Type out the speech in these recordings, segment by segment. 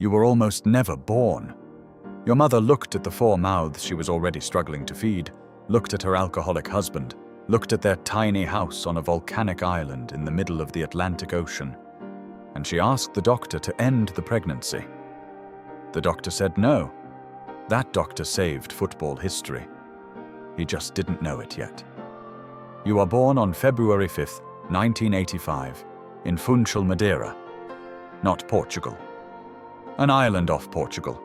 You were almost never born. Your mother looked at the 4 mouths she was already struggling to feed, looked at her alcoholic husband, looked at their tiny house on a volcanic island in the middle of the Atlantic Ocean, and she asked the doctor to end the pregnancy. The doctor said no. That doctor saved football history. He just didn't know it yet. You are born on February 5th, 1985, in Funchal, Madeira, not Portugal. An island off Portugal,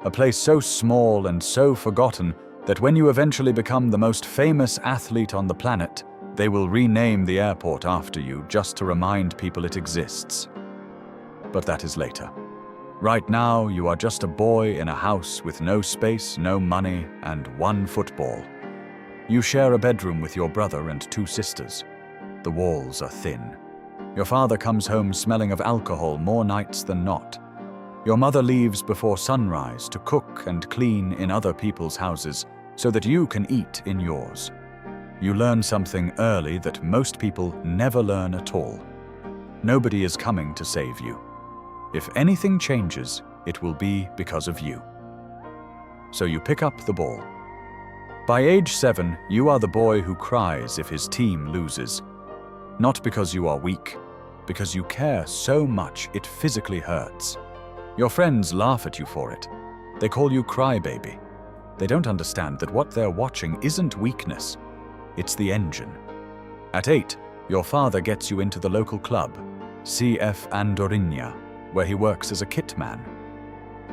a place so small and so forgotten that when you eventually become the most famous athlete on the planet, they will rename the airport after you just to remind people it exists. But that is later. Right now, you are just a boy in a house with no space, no money, and 1 football. You share a bedroom with your brother and 2 sisters. The walls are thin. Your father comes home smelling of alcohol more nights than not. Your mother leaves before sunrise to cook and clean in other people's houses so that you can eat in yours. You learn something early that most people never learn at all. Nobody is coming to save you. If anything changes, it will be because of you. So you pick up the ball. By age 7, you are the boy who cries if his team loses. Not because you are weak, because you care so much it physically hurts. Your friends laugh at you for it. They call you crybaby. They don't understand that what they're watching isn't weakness. It's the engine. At 8, your father gets you into the local club, CF Andorinha, where he works as a kit man.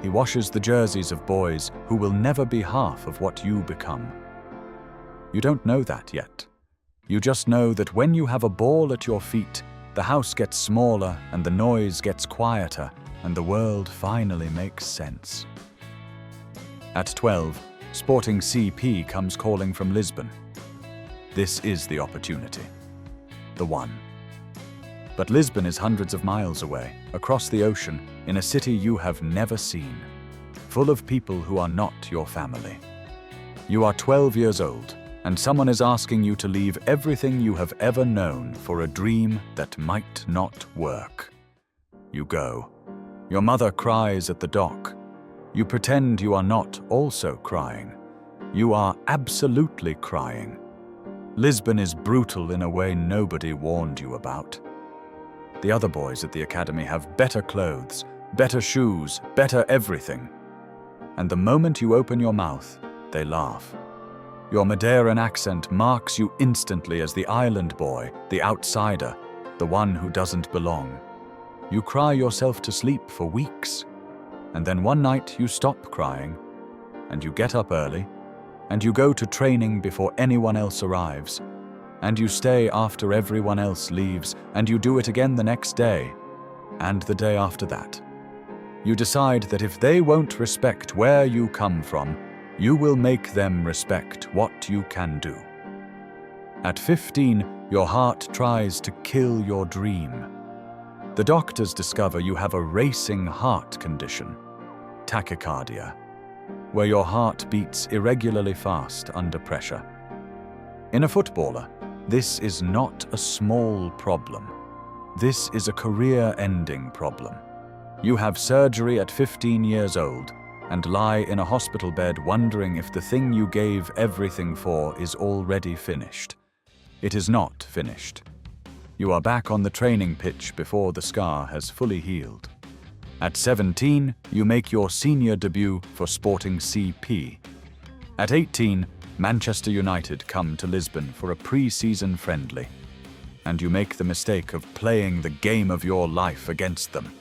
He washes the jerseys of boys who will never be half of what you become. You don't know that yet. You just know that when you have a ball at your feet, the house gets smaller and the noise gets quieter, and the world finally makes sense. At 12, Sporting CP comes calling from Lisbon. This is the opportunity. The one. But Lisbon is hundreds of miles away, across the ocean, in a city you have never seen, full of people who are not your family. You are 12 years old, and someone is asking you to leave everything you have ever known for a dream that might not work. You go. Your mother cries at the dock. You pretend you are not also crying. You are absolutely crying. Lisbon is brutal in a way nobody warned you about. The other boys at the academy have better clothes, better shoes, better everything. And the moment you open your mouth, they laugh. Your Madeiran accent marks you instantly as the island boy, the outsider, the one who doesn't belong. You cry yourself to sleep for weeks. And then one night you stop crying, and you get up early, and you go to training before anyone else arrives, and you stay after everyone else leaves, and you do it again the next day, and the day after that. You decide that if they won't respect where you come from, you will make them respect what you can do. At 15, your heart tries to kill your dream. The doctors discover you have a racing heart condition, tachycardia, where your heart beats irregularly fast under pressure. In a footballer, this is not a small problem. This is a career-ending problem. You have surgery at 15 years old and lie in a hospital bed wondering if the thing you gave everything for is already finished. It is not finished. You are back on the training pitch before the scar has fully healed. At 17, you make your senior debut for Sporting CP. At 18, Manchester United come to Lisbon for a pre-season friendly, and you make the mistake of playing the game of your life against them.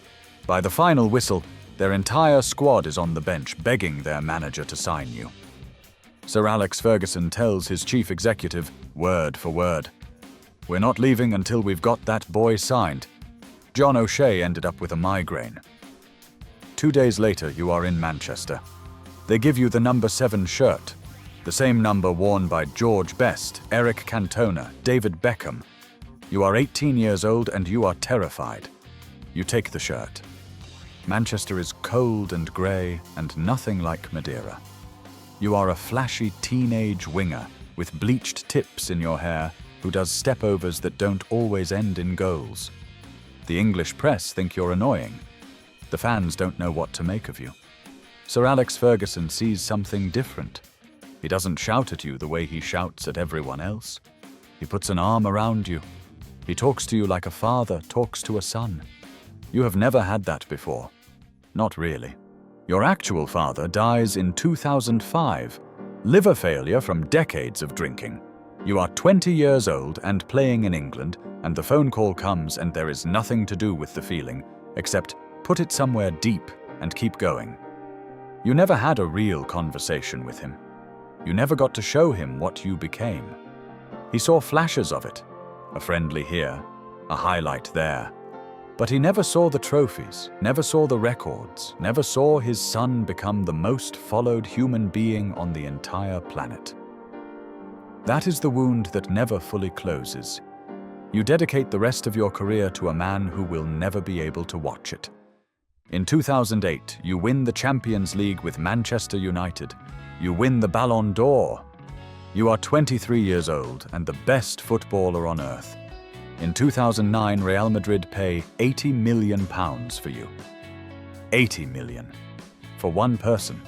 By the final whistle, their entire squad is on the bench begging their manager to sign you. Sir Alex Ferguson tells his chief executive, word for word, "We're not leaving until we've got that boy signed." John O'Shea ended up with a migraine. 2 days later, you are in Manchester. They give you the number 7 shirt, the same number worn by George Best, Eric Cantona, David Beckham. You are 18 years old and you are terrified. You take the shirt. Manchester is cold and grey and nothing like Madeira. You are a flashy teenage winger with bleached tips in your hair who does stepovers that don't always end in goals. The English press think you're annoying. The The fans don't know what to make of you. Sir Alex Ferguson sees something different. He doesn't shout at you the way he shouts at everyone else. He puts an arm around you. He talks to you like a father talks to a son. You have never had that before. Not really. Your actual father dies in 2005. Liver failure from decades of drinking. You are 20 years old and playing in England, and the phone call comes and there is nothing to do with the feeling, except put it somewhere deep and keep going. You never had a real conversation with him. You never got to show him what you became. He saw flashes of it, a friendly here, a highlight there. But he never saw the trophies, never saw the records, never saw his son become the most followed human being on the entire planet. That is the wound that never fully closes. You dedicate the rest of your career to a man who will never be able to watch it. In 2008, you win the Champions League with Manchester United. You win the Ballon d'Or. You are 23 years old and the best footballer on earth. In 2009, Real Madrid pay £80 million for you. 80 million. For one person.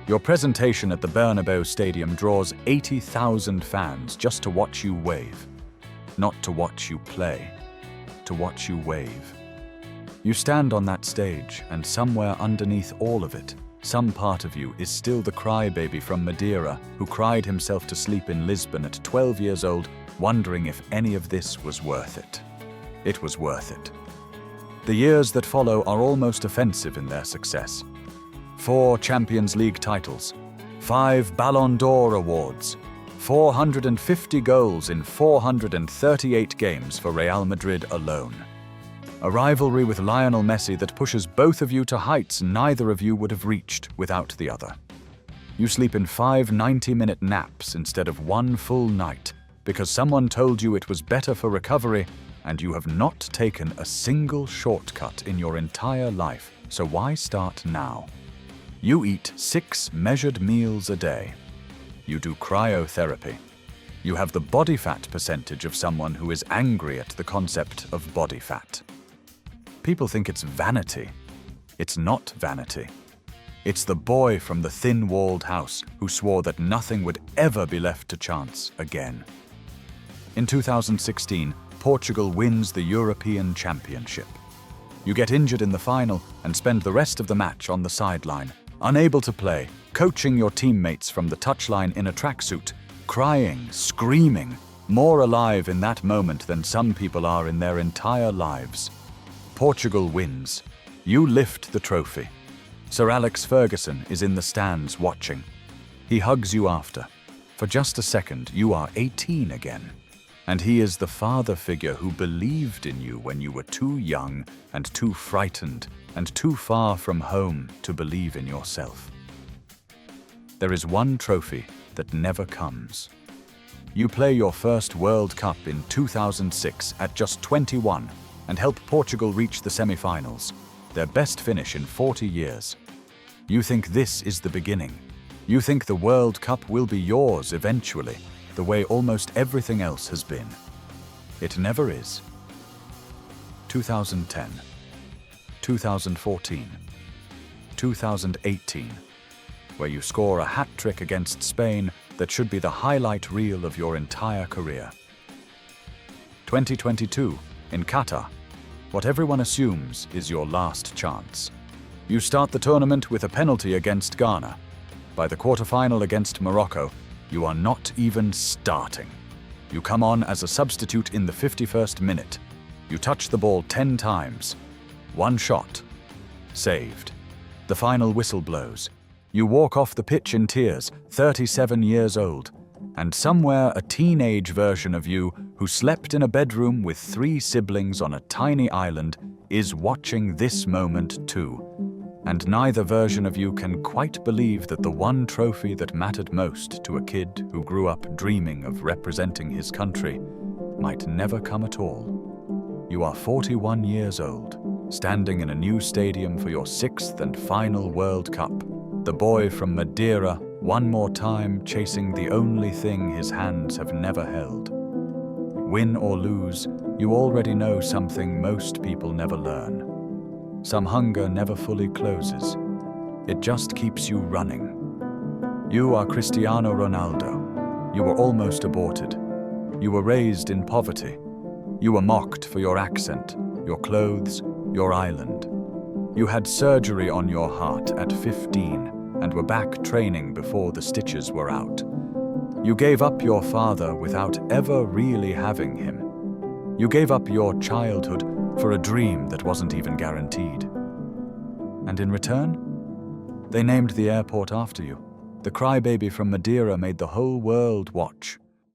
Your presentation at the Bernabeu Stadium draws 80,000 fans just to watch you wave. Not to watch you play. To watch you wave. You stand on that stage, and somewhere underneath all of it, some part of you is still the crybaby from Madeira who cried himself to sleep in Lisbon at 12 years old, wondering if any of this was worth it. It was worth it. The years that follow are almost offensive in their success. 4 Champions League titles, 5 Ballon d'Or awards, 450 goals in 438 games for Real Madrid alone. A rivalry with Lionel Messi that pushes both of you to heights neither of you would have reached without the other. You sleep in 5 90-minute naps instead of 1 full night, because someone told you it was better for recovery, and you have not taken a single shortcut in your entire life, so why start now? You eat 6 measured meals a day. You do cryotherapy. You have the body fat percentage of someone who is angry at the concept of body fat. People think it's vanity. It's not vanity. It's the boy from the thin-walled house who swore that nothing would ever be left to chance again. In 2016, Portugal wins the European Championship. You get injured in the final and spend the rest of the match on the sideline, unable to play, coaching your teammates from the touchline in a tracksuit, crying, screaming, more alive in that moment than some people are in their entire lives. Portugal wins. You lift the trophy. Sir Alex Ferguson is in the stands watching. He hugs you after. For just a second, you are 18 again. And he is the father figure who believed in you when you were too young and too frightened and too far from home to believe in yourself. There is one trophy that never comes. You play your first World Cup in 2006 at just 21 and help Portugal reach the semi-finals, their best finish in 40 years. You think this is the beginning. You think the World Cup will be yours eventually, the way almost everything else has been. It never is. 2010, 2014, 2018, where you score a hat-trick against Spain that should be the highlight reel of your entire career. 2022, in Qatar, what everyone assumes is your last chance. You start the tournament with a penalty against Ghana. By the quarterfinal against Morocco, you are not even starting. You come on as a substitute in the 51st minute. You touch the ball 10 times. 1 shot. Saved. The final whistle blows. You walk off the pitch in tears, 37 years old. And somewhere a teenage version of you who slept in a bedroom with 3 siblings on a tiny island is watching this moment too. And neither version of you can quite believe that the one trophy that mattered most to a kid who grew up dreaming of representing his country might never come at all. You are 41 years old, standing in a new stadium for your 6th and final World Cup. The boy from Madeira, one more time chasing the only thing his hands have never held. Win or lose, you already know something most people never learn. Some hunger never fully closes. It just keeps you running. You are Cristiano Ronaldo. You were almost aborted. You were raised in poverty. You were mocked for your accent, your clothes, your island. You had surgery on your heart at 15 and were back training before the stitches were out. You gave up your father without ever really having him. You gave up your childhood for a dream that wasn't even guaranteed. And in return, they named the airport after you. The crybaby from Madeira made the whole world watch.